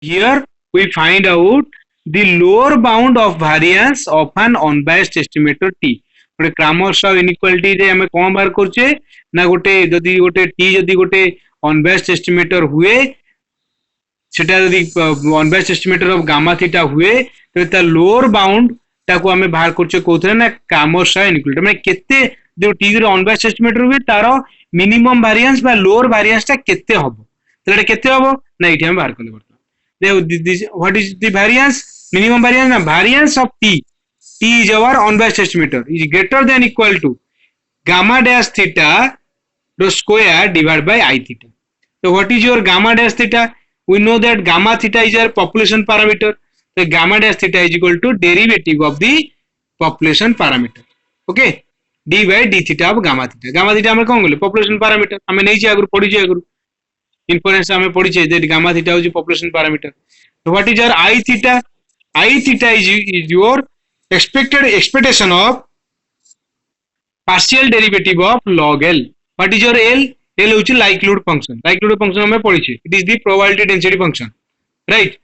Here we find out the lower bound of variance of an unbiased estimator T. गोटे क्रमशः inequality रे हमें कौन बाहर करछे ना गोटे जदी गोटे T जदी गोटे अनबायस्ड एस्टिमेटर हुए सेटा जदी unbiased estimator of gamma theta हुए तो ता लोअर बाउंड ताको हमें बाहर करछे कोथरे ना क्रमशः इनइक्वालिटी माने केते जो T रे अनबायस्ड एस्टिमेटर हुए तारो मिनिमम वेरिएंस बा लोअर वेरिएंस ता केते हबो तले केते हबो ना इठी हम बाहर करले what is the variance? Minimum variance, na variance of T. T is our unbiased estimator is greater than equal to gamma dash theta the square divided by I theta. So what is your gamma dash theta? We know that gamma theta is our population parameter. So gamma dash theta is equal to derivative of the population parameter. Okay, d by d theta of gamma theta. Gamma theta हमें कौन बोले population parameter. हमें नहीं चाहिए अगर पढ़ी चाहिए अगर inference हमें पढ़ी चाहिए that gamma theta is population parameter. So what is your I theta? I theta is your expectation of partial derivative of log L. What is your L? L is likelihood function. Likelihood function हमें पढ़ी चाहिए. It is the probability density function, right?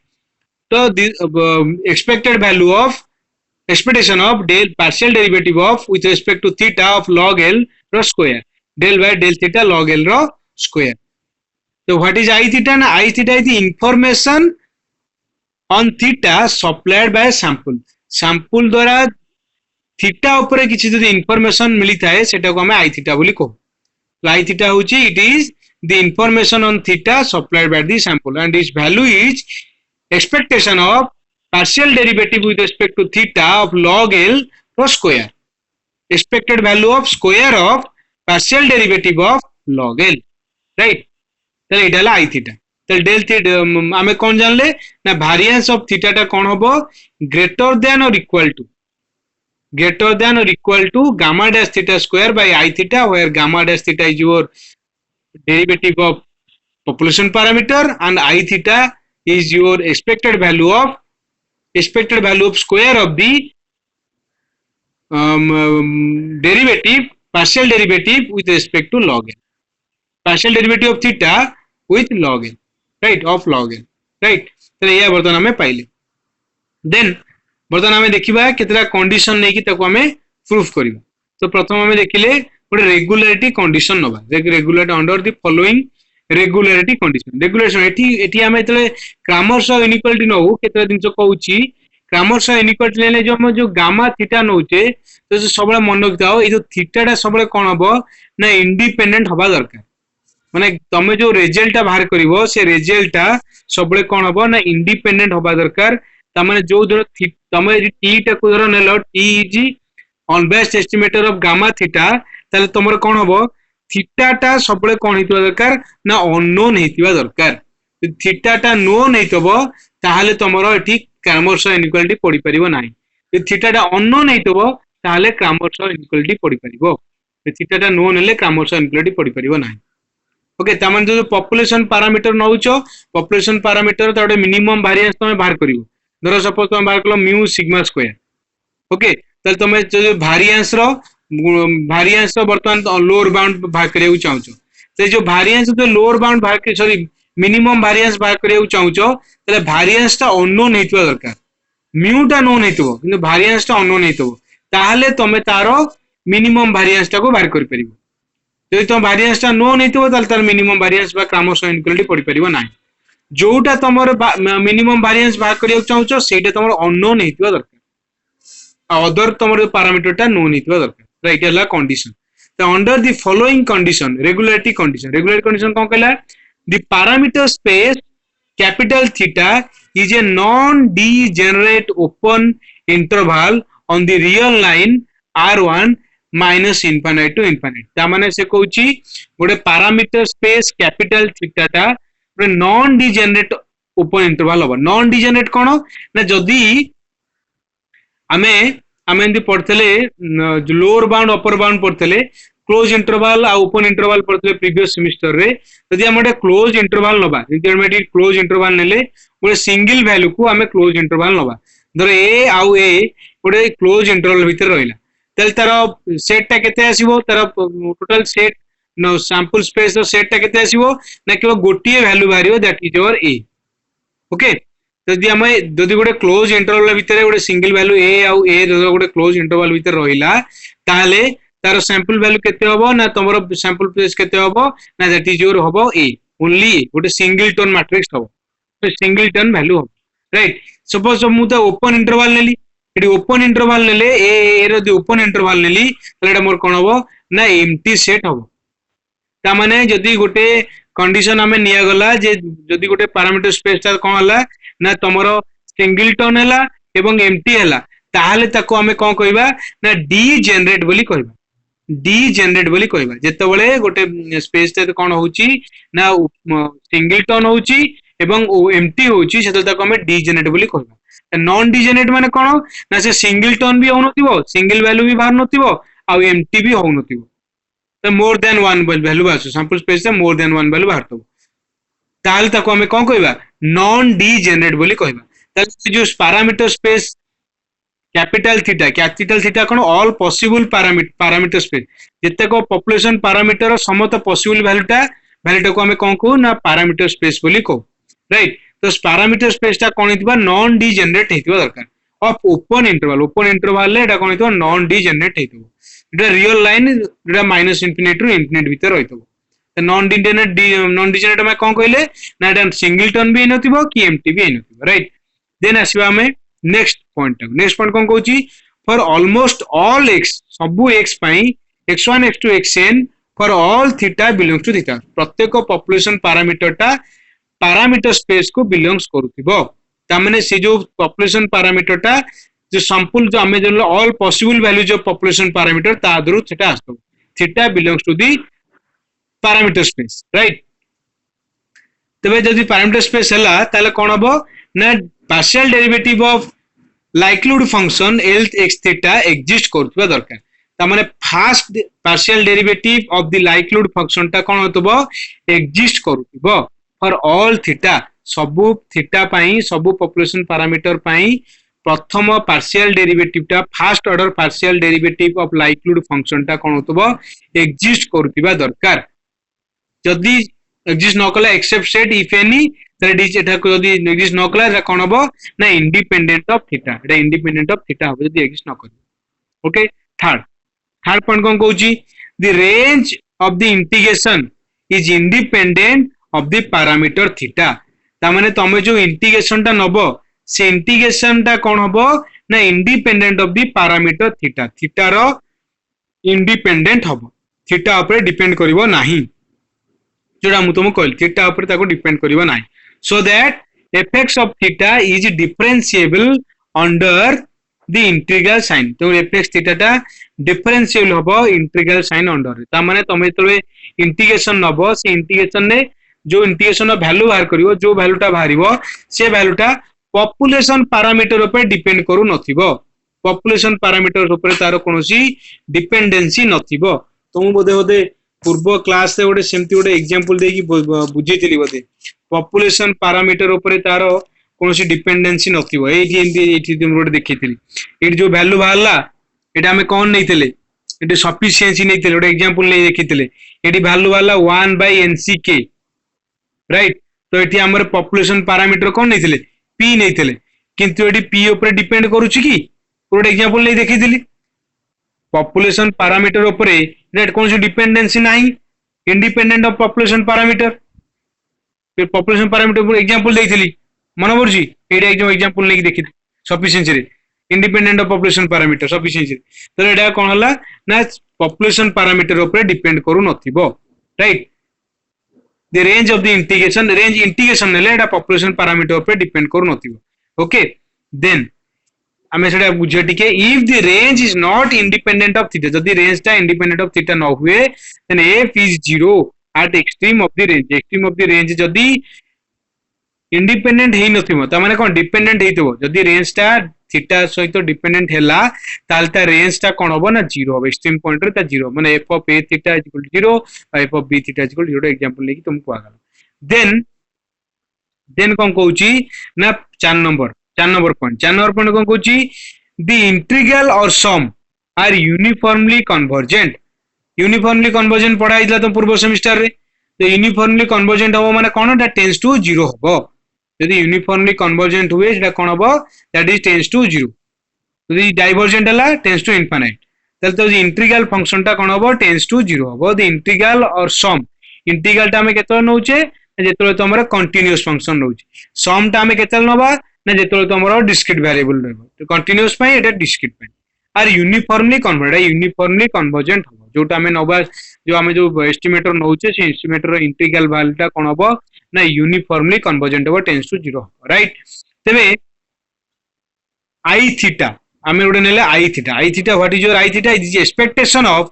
So the expected value of expectation of partial derivative of with respect to theta of log L ro square. Del by del theta log L ro square. So what is I theta? Na I theta is the information on theta supplied by sample. Sample द्वारा theta ऊपर किसी जो information मिली था सेटा को हमें I theta बोली को. So I theta होची it is the information on theta supplied by the sample and its value is expectation of partial derivative with respect to theta of log L ro square. Expected value of square of partial derivative of log L, right? तो ये डाला I theta. तो del theta हमें कौन जान ले ना variance of theta टा कौन होबो ग्रेटर देन और equal to gamma dash theta square by I theta where gamma dash theta is your derivative of population parameter and I theta is your expected value of square of the partial derivative with respect to log n. Partial derivative of theta with log n, right, of log n, right? तो ये बर्तन हमें पाइले. Then बर्तन हमें देखिबा केतरा condition नै कि ताको हमें प्रूफ करिबा. तो प्रथम हमें देखिले गोटे रेगुलारिटी कंडीशन नबा. Regularity under the following regularity condition. Regulation एठी हमें तले क्रमशः इनइक्वालिटी नहु केतरा दिनस कहउची क्रमशः इनइक्वालिटी लेले जो हम जो गामा थीटा नउचे तो सबले मन रखिताओ ए जो थीटाटा सबले कोन हबो ना इंडिपेंडेंट हबा दरकार. माने तमे जो रिजल्ट बाहर करिवो से रिजल्ट सबले कोन हबो ना इंडिपेंडेंट हबा दरकार. ता माने जो धर तमे टी टा को धर नेलो T is unbiased estimator of gamma theta ताले तमर कोन हबो थीटा टा सबले कोन हितबा दरकार ना अननोन हितबा दरकार. थीटा टा नोन हितबो ताहाले तमरो एठी क्रमशः इनइक्वालिटी पड़ी परिबो नाही. थीटा टा अननोन हितबो ताहाले क्रमशः इनइक्वालिटी पड़ी परिबो. थीटा टा नोन हेले क्रमशः इनइक्वालिटी पड़ी परिबो नाही. ओके तामान जो पॉपुलेशन पैरामीटर नउचो पॉपुलेशन पैरामीटर ताडे मिनिमम वेरिएंस तमे बाहर करिवो. धरो सपोज तमे बाहर कलो म्यू सिग्मा स्क्वायर. ओके तले तमे जो वेरिएंस रो वर्तमान लोअर बाउंड बाहर करियो चाहूचो. से जो वेरिएंस जो लोअर बाउंड बाहर के सॉरी मिनिमम वेरिएंस बाहर करियो चाहूचो तले वेरिएंस ता अननोन हेतबा दरकार. म्यू ता नोन हेतबो किंतु वेरिएंस ता अननोन हेतबो ताहाले तमे तारो मिनिमम वेरिएंस ता को बाहर करि परिबो. যদি तुम वेरिएंस टा नो नहीं तो तार मिनिमम वेरिएंस बा क्रमशः इनइक्वालिटी पड़ी परिबो नाही. जोटा तमर मिनिमम वेरिएंस बाहर करियो चाहूचो सेटा तमर अननोन हेतिबा दरकार. अदर तमर पैरामीटर टा नोन हेतिबा दरकार. राइट हला कंडीशन. तो under the following condition regularity condition कोन कहला the parameter space capital theta is a non degenerate open interval on the real line R1 minus infinite to infinite. ता माने से कहउची गोटे पैरामीटर स्पेस कैपिटल थीटा टा गोटे non degenerate open interval होबा. Non degenerate कोन ना जदी हमें एंदी पढ़थले लोअर बाउंड अपर बाउंड पढ़थले क्लोज इंटरवल आ ओपन इंटरवल पढ़थले प्रीवियस सेमेस्टर रे. जदी हम क्लोज इंटरवल नबा जदी हम क्लोज इंटरवल नेले गोटे सिंगल वैल्यू को हमें क्लोज इंटरवल नबा. धर ए आउ ए गोटे क्लोज इंटरवल भीतर रहिला तल तार सेट टा केते आसीबो तार टोटल सेट नो सैंपल स्पेस रो सेट टा केते आसीबो ना केवल गोटिए वैल्यू बाहरियो that is your A. Okay जदि आम जदि गोटे क्लोज इंटरवल भितर गोटे सिंगल वैल्यू ए आउ ए गोटे क्लोज इंटरवल भितर रहिला ताले तार सैंपल वैल्यू केते हबो ना तमरो सैंपल स्पेस केते हबो ना दैट इज योर हबो ए ओनली गोटे सिंगल टोन मैट्रिक्स हबो तो सिंगल टोन वैल्यू हबो राइट सपोज मु तो ओपन इंटरवल नेली एटी ओपन इंटरवल नेले ए रो दि ओपन इंटरवल नेली ताले एटा मोर कोन हबो ना एम्प्टी सेट हबो ता माने जदि गोटे कंडीशन हमें निया गला जे जदि गोटे पैरामीटर स्पेस ता कोन हला ना तमरो सिंगलटन हैला एवं एम्प्टी हैला ताहाले ताको हमें कोन कहबा ना डी जनरेट बोली कहबा जेते बेले गोटे स्पेस ते कोन होउची ना सिंगलटन होउची एवं एम्प्टी होउची सेते ताको हमें डी जनरेट बोली कहबा नॉन डी जनरेट माने कोन ना से सिंगलटन भी होनथिबो सिंगल वैल्यू भी बाहर नथिबो आ एम्प्टी भी होनथिबो तो मोर देन वन वैल्यू आसो सैंपल स्पेस से मोर देन वन वैल्यू बाहर ताल ताको हमें कौन कहबा नॉन डी जनरेट बोली कहबा ताल जो पैरामीटर स्पेस कैपिटल थीटा कोन ऑल पॉसिबल पैरामीटर स्पेस जते को पॉपुलेशन पैरामीटर समस्त पॉसिबल वैल्यूटा को हमें कौन कहू ना पैरामीटर स्पेस बोली कहू राइट तो पैरामीटर स्पेस ता कोन हितबा नॉन डी जनरेट हेतिबा दरकार ऑफ ओपन इंटरवल ले एटा कोन हितबा non D generate हेतिबो Etah real line Etah minus infinity to infinity भीतर रहितबो नॉन डिजेनरेट में कौन कहले ना एटा सिंगलटन भी नथिबो कि एम्प्टी भी नथिबो राइट देन आसीबा हमें नेक्स्ट पॉइंट कौन कहूची फॉर ऑलमोस्ट ऑल एक्स सबु एक्स पई x1 x2 xn for all theta belongs to theta प्रत्येक पॉपुलेशन पैरामीटर स्पेस को बिलोंग्स करूथिबो ता माने से जो पॉपुलेशन पैरामीटर ता जो सैंपल जो हमें जो all possible values of population parameter ता दरु थीटा आस्तो theta belongs to the parameter space right तबे जदि पैरामीटर स्पेस हला ताले कोन हबो ना partial derivative of likelihood function L X theta exist करथबा दरकार ता माने first partial derivative of the likelihood function ता कोन होतबो एग्जिस्ट करथबो फॉर ऑल थीटा सबु थीटा पई सबु पॉपुलेशन पैरामीटर पई प्रथम पार्शियल डेरिवेटिव ता first order partial derivative of likelihood function ता कोन होतबो एग्जिस्ट करथबा दरकार जदि एग्जिस्ट न कला except set if any that is एटा को जदि एग्जिस्ट न कला एटा कोन हबो ना इंडिपेंडेंट ऑफ थीटा एटा इंडिपेंडेंट ऑफ थीटा हबो जदि एग्जिस्ट न करी ओके थर्ड पॉइंट कोन कहूची the range of the integration is independent of the parameter theta ता माने तमे जो इंटीग्रेशन ता नबो से इंटीग्रेशन ता कोन हबो ना independent of the parameter theta रो इंडिपेंडेंट हबो थीटा ऊपर डिपेंड करिवो नाही जोड़ा मु तुमको कहल थीटा ऊपर ताको डिपेंड करिवो नाही so that fx of theta is differentiable under the integral sign तो fx थीटा ता डिफरेंशिएबल हबो इंटीग्रल साइन अंडर ता माने तमे तले इंटीग्रेशन नबो से इंटीग्रेशन ने जो इंटीग्रेशन वैल्यू बाहर करिवो जो वैल्यूटा बाहरिवो से वैल्यूटा पॉपुलेशन पैरामीटर ऊपर डिपेंड करू नथिबो पॉपुलेशन पैरामीटर ऊपर तार कोनोसी डिपेंडेंसी नथिबो तो बोधे पूर्व क्लास रे गोटे सेमती गोटे एग्जांपल देकी बुझेतिली बोधे पॉपुलेशन पैरामीटर ऊपर तार कोनोसी डिपेंडेंसी नथिबो एठी तुम गोटे देखितिली एठी जो वैल्यू बाहरला एटा हमें कोन नैतिले एठी सफिशिएंसी नैतिले गोटे एग्जांपल नै देखितिले एठी वैल्यू बाहरला 1/nck राइट तो एठी हमर पॉपुलेशन पैरामीटर कोन नैतिले p नैतिले किंतु एठी p ऊपर डिपेंड करूची की गोटे एग्जांपल नै देखितिली पॉपुलेशन पैरामीटर ऊपर रेट कौन सी डिपेंडेंसी नहीं इंडिपेंडेंट ऑफ पॉपुलेशन पैरामीटर फिर पॉपुलेशन पैरामीटर एग्जांपल देइथिली मन पड़ुची एटा एग्जांपल नै देखि सफिशिएंसी रे independent of population parameter sufficiency तो एटा कोन हला ना पॉपुलेशन पैरामीटर ऊपर डिपेंड करू नथिबो right the range of the integration नेले एटा पॉपुलेशन पैरामीटर ऊपर डिपेंड करू नथिबो ओके देन हमें सेटा बुझे टिके if the range is not independent of theta जदी रेंज ता इंडिपेंडेंट ऑफ थीटा न हुए then f is 0 at extreme of the range जदी इंडिपेंडेंट हे नथिबो ता माने कोन डिपेंडेंट हेतिबो जदी रेंज ता थीटा सहित डिपेंडेंट हैला ताल ता रेंज ता कोन होबो ना 0 होबो एक्सट्रीम पॉइंट रे ता 0 माने f of a theta equal to 0 f of b theta equal to 0 example लेकी तुमको आगला देन कोन कहूची ना 4 नंबर पॉइंट कोन कहूची the integral or sum are uniformly convergent पढ़ा हितला तो पूर्व सेमिस्टर रे तो यूनिफॉर्मली कन्वर्जेंट हो माने कोन दैट टेंड्स टू 0 होबो जदि यूनिफॉर्मली कन्वर्जेंट हुए सेटा कोन हबो दैट इज टेंड्स टू 0 जदि डाइवर्जेंट हला टेंड्स टू इनफिनाइट तले तो इंटीग्रल फंक्शन टा कोन हबो टेंड्स टू 0 हबो the integral or some integral टा हमें केतो नउचे जेतले तो हमर कंटीन्यूअस फंक्शन नउचे सम टा हमें केतल नबा ना जेतले तो हमर डिस्क्रीट वेरिएबल रहबो तो कंटीन्यूअस पई एटा डिस्क्रीट पई आर यूनिफॉर्मली कन्वर्जेंट हबो जोटा हमें नबा जो हमें जो एस्टिमेटर नउचे से एस्टिमेटर इंटीग्रल वैल्यू टा कोन हबो ना यूनिफॉर्मली कन्वर्जेंट हबो टेंड्स टू 0 राइट तबे आई थीटा हमें उडे नेले I theta what is your I theta is expectation of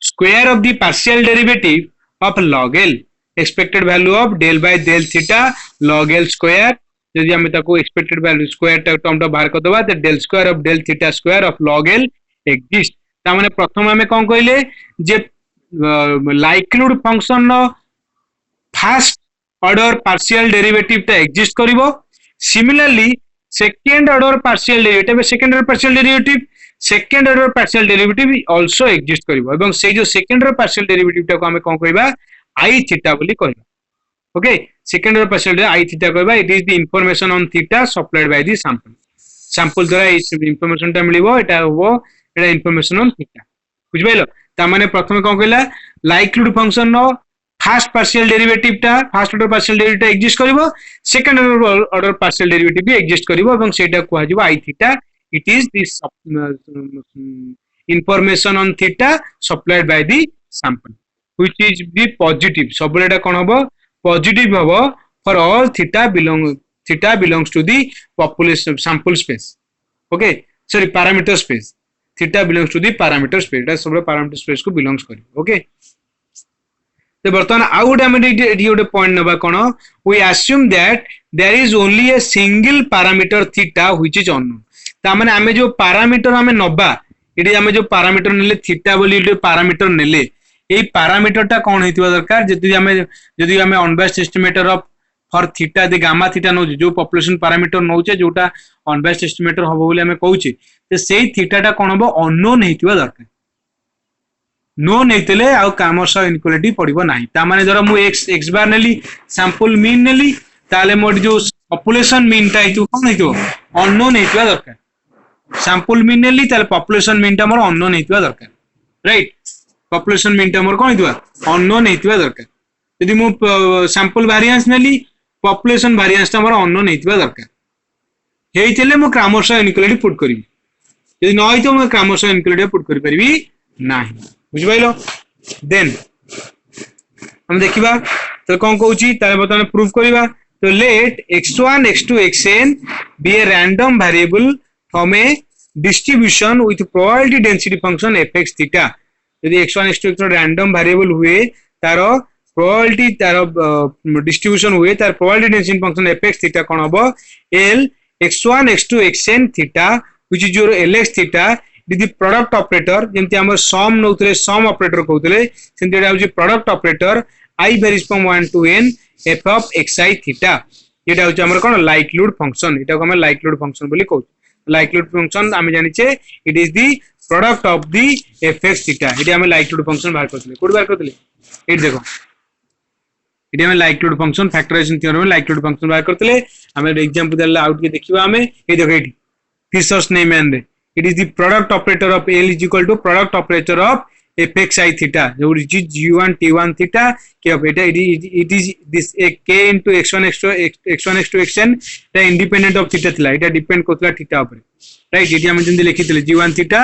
square of the partial derivative of log l expected value of del by del theta log l square यदि हमें ताको expected value square term टा बाहर कर दबा तो del square of del theta square of log l exist ता माने प्रथम हमें कोन कहले जे लाइक्लीहुड फंक्शन नो फर्स्ट ऑर्डर पार्शियल डेरिवेटिव टा एग्जिस्ट करिवो similarly second order partial derivative also exist करिवो एवं से जो सेकंड ऑर्डर पार्शियल डेरिवेटिव टा को हमें कोन कहबा आई थीटा बोली कहबा okay second order partial I theta कहबा it is the information on theta supplied by the sample द्वारा इस इंफॉर्मेशन टा मिलिवो एटा हो एटा इंफॉर्मेशन ऑन थीटा बुझ पाइलो ता माने प्रथम कोन कहला लाइक्लीहुड फंक्शन नो फर्स्ट पार्शियल डेरिवेटिव टा first order partial derivative exist करिवो सेकंड ऑर्डर पार्शियल डेरिवेटिव भी एग्जिस्ट करिवो एवं सेटा को आजिवो I theta it is this information on theta supplied by the sample which is the positive सबलेटा कोन हबो पॉजिटिव हबो for all theta belongs to the population sample space okay sorry parameter space theta belongs to the parameter space एटा सब parameter space को belongs करिवो ओके तो बर्तमान आउ गोटे आम गोटे पॉइंट नबा कोन we assume that there is only a single parameter theta which is unknown ता माने आमे जो पैरामीटर आमे नबा इडी आमे जो पैरामीटर नेले थीटा बोली पैरामीटर नेले एई पैरामीटर टा कोन हेतिबा दरकार जदि आमे unbiased estimator of for theta the gamma theta नो जो पॉपुलेशन पैरामीटर नोचे जोटा अनबायस्ड एस्टिमेटर हबो बोली आमे कहूचे तो सेई थीटा टा कोन हबो अननोन हेतिबा दरकार नो नेतले आउ कामर्स इनइक्वालिटी पड़िबो नाही ता माने जरा मु x बार नेली सैंपल मीन नेली ताले मोर जो पॉपुलेशन मीन टा हेतु कोन हेतु अननोन हेतिबा दरकार सैंपल मीन नेली ताले पॉपुलेशन मीन टा मोर अननोन हेतिबा दरकार राइट पॉपुलेशन मीन टा मोर कोन हेतिबा अननोन हेतिबा दरकार यदि मु सैंपल वेरिएंस नेली पॉपुलेशन वेरिएंस टा मोर अननोन हेतिबा दरकार हेइतले मु कामर्स इनइक्वालिटी पुट करिवि यदि न होइतो मु कामर्स इनइक्वालिटी पुट करि परिबि नाही बुझ पाइलो देन हम देखिबा तो कोन कहूची ताले बतने प्रूफ करिबा तो let x1 x2 xn be a random variable from a distribution with probability density function fx theta यदि x1 x2 x3 random variable हुए तारो प्रोबेबिलिटी तारो डिस्ट्रीब्यूशन हुए तार probability density function fx theta कोन हबो l x1 x2 xn theta which is your lx theta the product operator जेमति हमर sum नउतले sum operator कहउतले सेमति एटा होची product operator i varies from 1 to n f of xi theta एटा होची हमर कोन लाइक्लीहुड फंक्शन एटा को हम लाइक्लीहुड फंक्शन बोली कहउ लाइक्लीहुड फंक्शन हम जानिचे it is the product of the fx theta एटा हम लाइक्लीहुड फंक्शन बाहर करतले कोड बाहर करतले एट देखो एटा हम लाइक्लीहुड फंक्शन फैक्टराइजेशन थ्योरम में लाइक्लीहुड फंक्शन बाहर करतले हम एग्जांपल देला आउट के देखिबा हमें ए देखो एटी Fisher's name and it is the product operator of L is equal to product operator of fxi theta which is g1 t1 theta k of it is this a k into x1 x2 xn the independent of theta thila it depend kotla theta upare right eighty हम जंदी लिखि थले g1 theta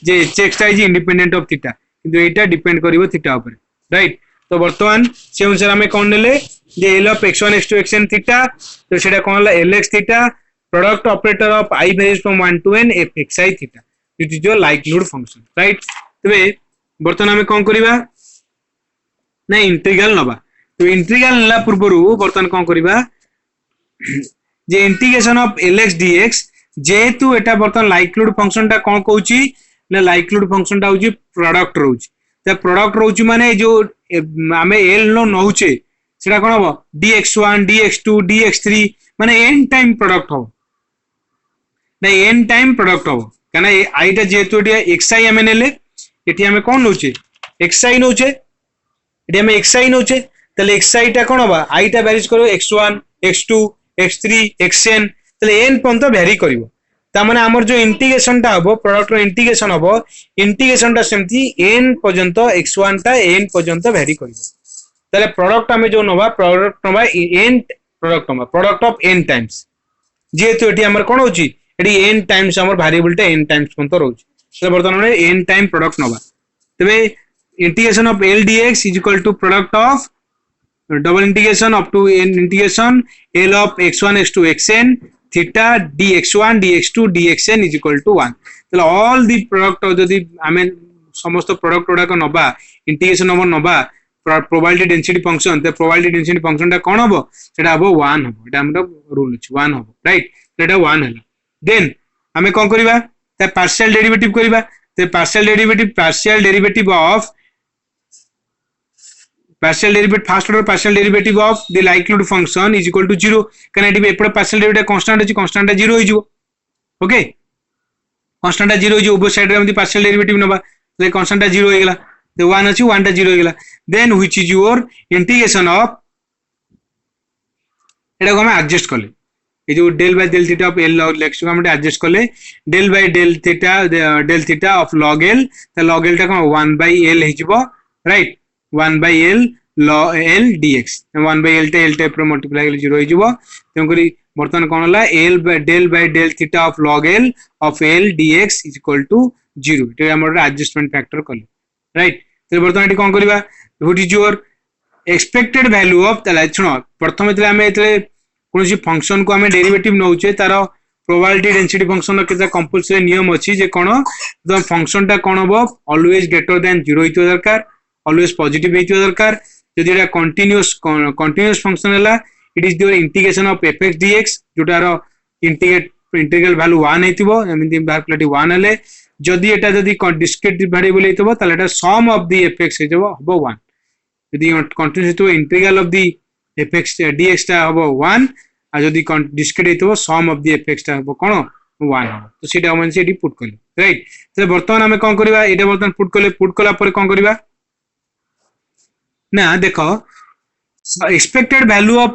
J hx is independent of theta किंतु एटा depend करिवो theta ऊपर right तो वर्तमान से अनुसार हमें कोन लेले जे l of x1 x2 xn theta तो सेटा कोन ला lx theta product operator of I varies from 1 to n fxi theta which is your likelihood function right तबे बर्तन हमें कोन करिबा ना इंटीग्रल नबा तो इंटीग्रल नला पूर्वरु बर्तन कोन करिबा जे इंटीग्रेशन ऑफ lx dx जेतु एटा बर्तन likelihood function ता कोन कहउची ना likelihood function ता होची प्रोडक्ट रहउची त प्रोडक्ट रहउची माने जो हमें l नो नउचे सेटा कोन हो dx1 dx2 dx3 माने n टाइम प्रोडक्ट हो ना n टाइम प्रोडक्ट हो कना आई टा जेतु xi हमें नेले एटी हमें कोन नउचे xi नउचे एटी हमें xi नउचे तले xi टा कोन होबा आई टा वेरीज करो x1 x2 x3 xn तले n पर्यंत वेरी करिवो ता माने हमर जो इंटीग्रेशन टा हबो प्रोडक्ट रो इंटीग्रेशन हबो इंटीग्रेशन टा सेमती n पर्यंत x1 टा n पर्यंत वेरी करिवो तले प्रोडक्ट हमें जो नबा प्रोडक्ट नबा n product of n times जेहेतु एटी हमर कोन होची एटी n टाइम्स हमर वेरिएबल टा n टाइम्स पर्यंत रहउची तले वर्तमान में n टाइम प्रोडक्ट नबा तबे integration of L dx is equal to product of double integration up to n integration L of x1 x2 xn theta dx1 dx2 dxn is equal to 1 तो all the product जदि आमे समस्त product गुडा को नबा integration number नबा probability density function तो probability density function टा कोन हबो सेटा हबो 1 हबो एटा हमर रूल अछि 1 हबो राइट एटा 1 हला देन आमे कोन करबा त पार्शियल डेरिवेटिव करबा तो partial derivative of first order partial derivative of the likelihood function is equal to 0 कारण एटी एपड partial derivative constant अछि constant 0 होई जिवो ओके constant 0 होई जिवो उभय साइड रे हम partial derivative नबा ले constant 0 होई गेला तो 1 अछि 1 टा 0 होई गेला then which is your integration of एटा को हम एडजस्ट करले ए जो del by del theta of l log x को हम एडजस्ट करले del by del theta of log l तो log l टा को 1 by l हे जिवो right 1 by l log l dx 1 by l टे पर मल्टीप्लाई कर 0 हो जिवो तेकरी बर्तन कोन हला l by del theta of log l of l dx is equal to 0 ते हमर एडजस्टमेंट फैक्टर करले राइट तो बर्तन एटी कोन करबा what is your expected value of तला सुनो प्रथम एतले हम एतले कोनसी फंक्शन को हम डेरिवेटिव नउचे तारो प्रोबेबिलिटी डेंसिटी फंक्शन के कंपलसरी नियम अछि जे कोन द फंक्शन टा कोन हबो ऑलवेज ग्रेटर देन 0 हितो दरकार always positive हेतु दरकार जदि एटा continuous function हला it is the integration of fx dx जोटा रो इंटीग्रल वैल्यू 1 हेतिबो एमिति बार प्लेटी 1 हले जदि एटा जदि डिस्क्रीट वेरिएबल हेतिबो ताले एटा सम ऑफ द fx हेतिबो हबो 1 जदि कंटीन्यूअस हेतिबो integral of the fx dx टा हबो 1 आ जदि डिस्क्रीट हेतिबो सम ऑफ द fx टा हबो कोन 1 हबो तो सेटा हम सेठी पुट करले राइट तो वर्तमान हम कोन करबा एटा वर्तमान पुट कला पर कोन करबा ना देखो एक्सपेक्टेड वैल्यू